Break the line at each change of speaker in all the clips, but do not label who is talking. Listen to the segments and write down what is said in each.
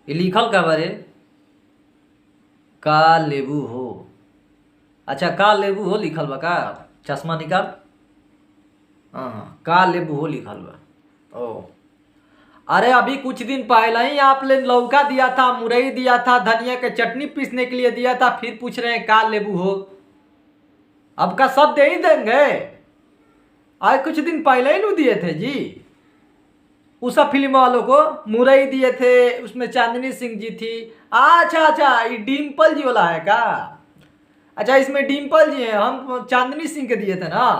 ये लिखल का बारे का लेबू हो। अच्छा का लेबू हो लिखल बा का। चश्मा निकाल। हाँ का लेबू हो लिखल बा। ओ अरे अभी कुछ दिन पहले ही आपने लौका दिया था, मुरई दिया था, धनिया के चटनी पीसने के लिए दिया था, फिर पूछ रहे हैं का लेबू हो। अब का सब दे ही देंगे। आज कुछ दिन पहले ही नहीं दिए थे जी। उषा फिल्म वालों को मुरई दिए थे, उसमें चांदनी सिंह जी थी। अच्छा अच्छा ये डिम्पल जी वाला है का। अच्छा इसमें डिम्पल जी हैं, हम चांदनी सिंह के दिए थे ना।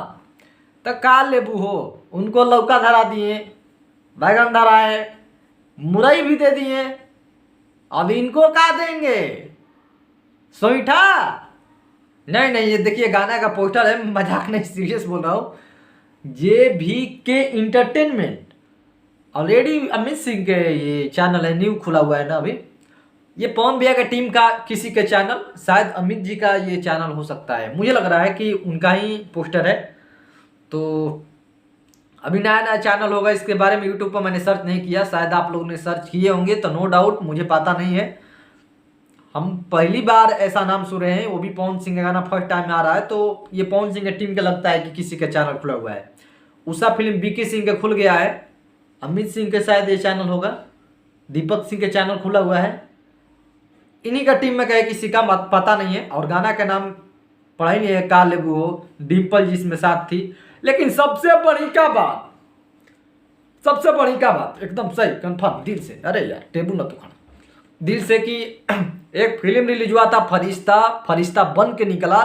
तो का लेबू हो उनको लौका धरा दिए, बैगन धराए, मुरई भी दे दिए। अब इनको का देंगे, सोईठा। नहीं नहीं ये देखिए गाना का पोस्टर है, मजाक नहीं सीरियस बोल रहा हूँ। जे भी के इंटरटेनमेंट ऑलरेडी अमित सिंह के ये चैनल है, न्यू खुला हुआ है ना अभी। ये पवन भैया का टीम का किसी के चैनल, शायद अमित जी का ये चैनल हो सकता है, मुझे लग रहा है कि उनका ही पोस्टर है। तो अभी नया नया चैनल होगा, इसके बारे में यूट्यूब पर मैंने सर्च नहीं किया, शायद आप लोगों ने सर्च किए होंगे तो नो डाउट, मुझे पता नहीं है। हम पहली बार ऐसा नाम सुन रहे हैं, वो भी पवन सिंह का गाना फर्स्ट टाइम आ रहा है। तो ये पवन सिंह की टीम का लगता है कि किसी का चैनल खुला हुआ है। उषा फिल्म बीके सिंह का खुल गया है, अमित सिंह के शायद ये चैनल होगा, दीपक सिंह के चैनल खुला हुआ है। इन्हीं का टीम में कहे किसी का मत पता नहीं है। और गाना का नाम पढ़ा ही नहीं है, का लेबू हो, डिम्पल जी इसमें साथ थी। लेकिन सबसे बड़ी का बात, सबसे बड़ी का बात एकदम सही कंफर्म दिल से, अरे यार टेबल ना तो खाना दिल से कि एक फिल्म रिलीज हुआ था फरिश्ता, फरिश्ता बन के निकला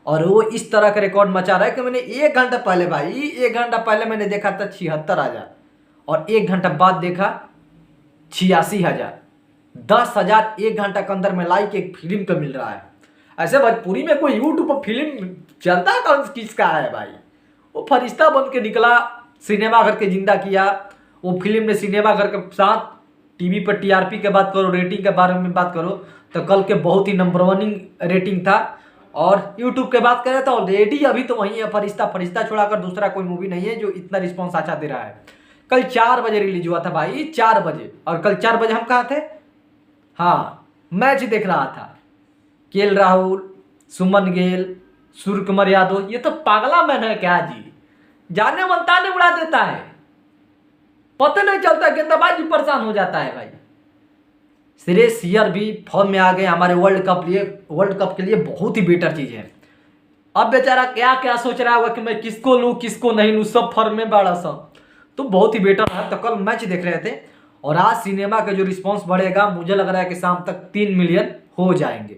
और वो इस तरह का रिकॉर्ड मचा रहा है कि मैंने 1 घंटा पहले, भाई 1 घंटा पहले मैंने देखा था 76,000 और 1 घंटा बाद देखा 86,000। 10,000 1 घंटा के अंदर में लाइक एक फिल्म का मिल रहा है। ऐसे भोजपुरी में कोई यूट्यूब पर फिल्म चलता है कौन किसका है भाई। वो फरिश्ता बन के निकला, सिनेमा घर के जिंदा किया। वो फिल्म ने सिनेमा घर के साथ टीवी पर टीआरपी के बात करो, रेटिंग के बारे में बात करो तो कल के बहुत ही नंबर 1 रेटिंग था। और यूट्यूब के बात करें तो ऑलरेडी अभी तो वही है फरिश्ता, फरिश्ता छोड़ाकर दूसरा कोई मूवी नहीं है जो इतना रिस्पॉन्स अच्छा दे रहा है। कल 4 बजे रिलीज हुआ था भाई, 4 बजे। और कल 4 बजे हम कहाँ थे, हाँ मैच देख रहा था। केएल राहुल, सुमन गिल, सूर्य कुमार यादव, ये तो पागला मैन है क्या जी, जाने मनता ने उड़ा देता है, पता नहीं चलता, गेंदबाज भी परेशान हो जाता है भाई। श्रेयस अय्यर भी फॉर्म में आ गए हमारे वर्ल्ड कप के लिए बहुत ही बेटर चीज है। अब बेचारा क्या क्या सोच रहा होगा कि मैं किसको लूं किसको नहीं लूं, सब फॉर्म में बड़ा सब तो बहुत ही बेटर है। तो कल मैच देख रहे थे और आज सिनेमा का जो रिस्पांस बढ़ेगा, मुझे लग रहा है कि शाम तक 3 मिलियन हो जाएंगे।